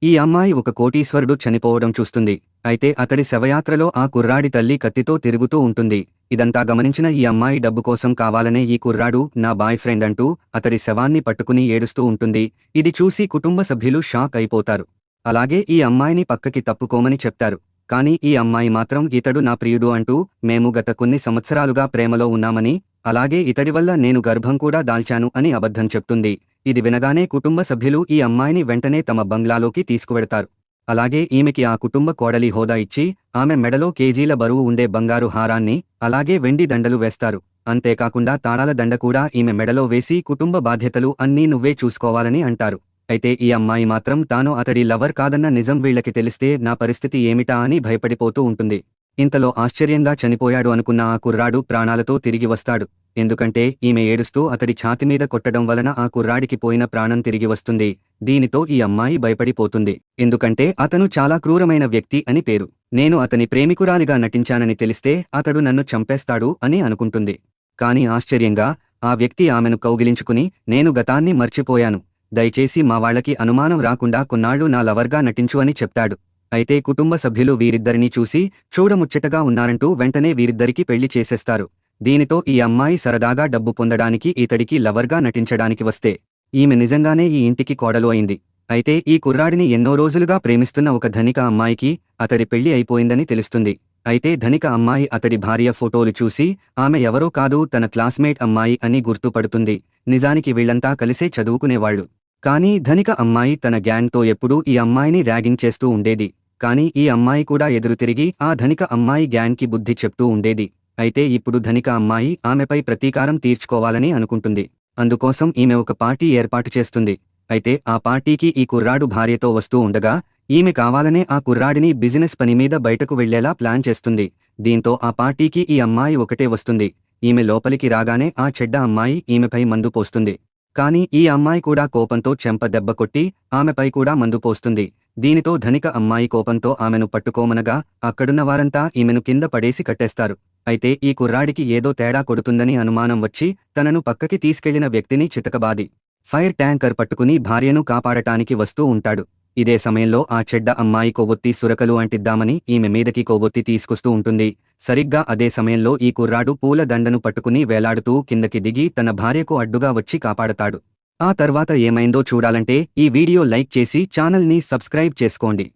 ఈ అమ్మాయి ఒక కోటీశ్వరుడు చనిపోవడం చూస్తుంది. అయితే అతడి శవయాత్రలో ఆ కుర్రాడి తల్లి కత్తితో తిరుగుతూ ఉంటుంది. ఇదంతా గమనించిన ఈ అమ్మాయి డబ్బు కోసం కావాలనే ఈ కుర్రాడు నా బాయ్ ఫ్రెండ్ అంటూ అతడి శవాన్ని పట్టుకుని ఏడుస్తూ ఉంటుంది. ఇది చూసి కుటుంబ సభ్యులు షాక్ అయిపోతారు. అలాగే ఈ అమ్మాయిని పక్కకి తప్పుకోమని చెప్తారు. కానీ ఈ అమ్మాయి మాత్రం ఇతడు నా ప్రియుడు అంటూ మేము గత కొన్ని సంవత్సరాలుగా ప్రేమలో ఉన్నామని, అలాగే ఇతడి వల్ల నేను గర్భం కూడా దాల్చాను అని అబద్ధం చెప్తుంది. ఇది వినగానే కుటుంబ సభ్యులు ఈ అమ్మాయిని వెంటనే తమ బంగ్లాలోకి తీసుకువెడతారు. అలాగే ఈమెకి ఆ కుటుంబ కోడలి హోదా ఇచ్చి ఆమె మెడలో కేజీల బరువు ఉండే బంగారు హారాన్ని, అలాగే వెండి దండలు వేస్తారు. అంతేకాకుండా తాళాల దండ కూడా ఈమె మెడలో వేసి కుటుంబ బాధ్యతలు అన్నీ నువ్వే చూసుకోవాలని అంటారు. అయితే ఈ అమ్మాయి మాత్రం తాను అతడి లవర్ కాదన్న నిజం వీళ్లకి తెలిస్తే నా పరిస్థితి ఏమిటా అని భయపడిపోతూ ఉంటుంది. ఇంతలో ఆశ్చర్యంగా చనిపోయాడు అనుకున్న ఆ కుర్రాడు ప్రాణాలతో తిరిగి వస్తాడు. ఎందుకంటే ఈమె ఏడుస్తూ అతడి ఛాతిమీద కొట్టడం వలన ఆ కుర్రాడికి పోయిన ప్రాణం తిరిగి వస్తుంది. దీనితో ఈ అమ్మాయి భయపడిపోతుంది. ఎందుకంటే అతను చాలా క్రూరమైన వ్యక్తి అని పేరు. నేను అతని ప్రేమికురాలిగా నటించానని తెలిస్తే అతడు నన్ను చంపేస్తాడు అని అనుకుంటుంది. కాని ఆశ్చర్యంగా ఆ వ్యక్తి ఆమెను కౌగిలించుకుని నేను గతాన్ని మర్చిపోయాను, దయచేసి మా వాళ్లకి అనుమానం రాకుండా కొన్నాళ్లు నా లవర్గా నటించు అని చెప్తాడు. అయితే కుటుంబ సభ్యులు వీరిద్దరినీ చూసి చూడముచ్చటగా ఉన్నారంటూ వెంటనే వీరిద్దరికి పెళ్లి చేసేస్తారు. దీనితో ఈ అమ్మాయి సరదాగా డబ్బు పొందడానికి ఇతడికి లవర్గా నటించడానికి వస్తే ఈమె నిజంగానే ఈ ఇంటికి కోడలు అయింది. అయితే ఈ కుర్రాడిని ఎన్నో రోజులుగా ప్రేమిస్తున్న ఒక ధనిక అమ్మాయికి అతడి పెళ్లి అయిపోయిందని తెలుస్తుంది. అయితే ధనిక అమ్మాయి అతడి భార్య ఫోటోలు చూసి ఆమె ఎవరో కాదు తన క్లాస్మేట్ అమ్మాయి అని గుర్తుపడుతుంది. నిజానికి వీళ్లంతా కలిసే చదువుకునేవాళ్లు. కానీ ధనిక అమ్మాయి తన గ్యాంగ్తో ఎప్పుడూ ఈ అమ్మాయిని ర్యాగింగ్ చేస్తూ ఉండేది. కానీ ఈ అమ్మాయి కూడా ఎదురుతిరిగి ఆ ధనిక అమ్మాయి గ్యాంగ్కి బుద్ధి చెప్తూ ఉండేది. అయితే ఇప్పుడు ధనిక అమ్మాయి ఆమెపై ప్రతీకారం తీర్చుకోవాలని అనుకుంటుంది. అందుకోసం ఈమె ఒక పార్టీ ఏర్పాటు చేస్తుంది. అయితే ఆ పార్టీకి ఈ కుర్రాడు భార్యతో వస్తూ ఉండగా ఈమె కావాలనే ఆ కుర్రాడిని బిజినెస్ పనిమీద బయటకు వెళ్లేలా ప్లాన్ చేస్తుంది. దీంతో ఆ పార్టీకి ఈ అమ్మాయి ఒకటే వస్తుంది. ఈమె లోపలికి రాగానే ఆ చెడ్డ అమ్మాయి ఈమెపై మందు పోస్తుంది. కానీ ఈ అమ్మాయి కూడా కోపంతో చెంప దెబ్బ కొట్టి ఆమెపై కూడా మందు పోస్తుంది. దీనితో ధనిక అమ్మాయి కోపంతో ఆమెను పట్టుకోమనగా అక్కడున్న వారంతా ఈమెను కింద పడేసి కట్టేస్తారు. అయితే ఈ కుర్రాడికి ఏదో తేడా కొడుతుందని అనుమానం వచ్చి తనను పక్కకి తీసుకెళ్లిన వ్యక్తిని చితకబాది ఫైర్ ట్యాంకర్ పట్టుకుని భార్యను కాపాడటానికి వస్తూ ఉంటాడు. ఇదే సమయంలో ఆ చెడ్డ అమ్మాయి కొవ్వొత్తి సురకలు అంటిద్దామని ఈమె మీదకి కొవ్వొత్తి తీసుకొస్తూ ఉంటుంది. సరిగ్గా అదే సమయంలో ఈ కుర్రాడు పూల దండను పట్టుకుని వేలాడుతూ కిందకి దిగి తన భార్యకు అడ్డుగా వచ్చి కాపాడతాడు. ఆ తర్వాత ఏమైందో చూడాలంటే ఈ వీడియో లైక్ చేసి ఛానల్ని సబ్స్క్రైబ్ చేసుకోండి.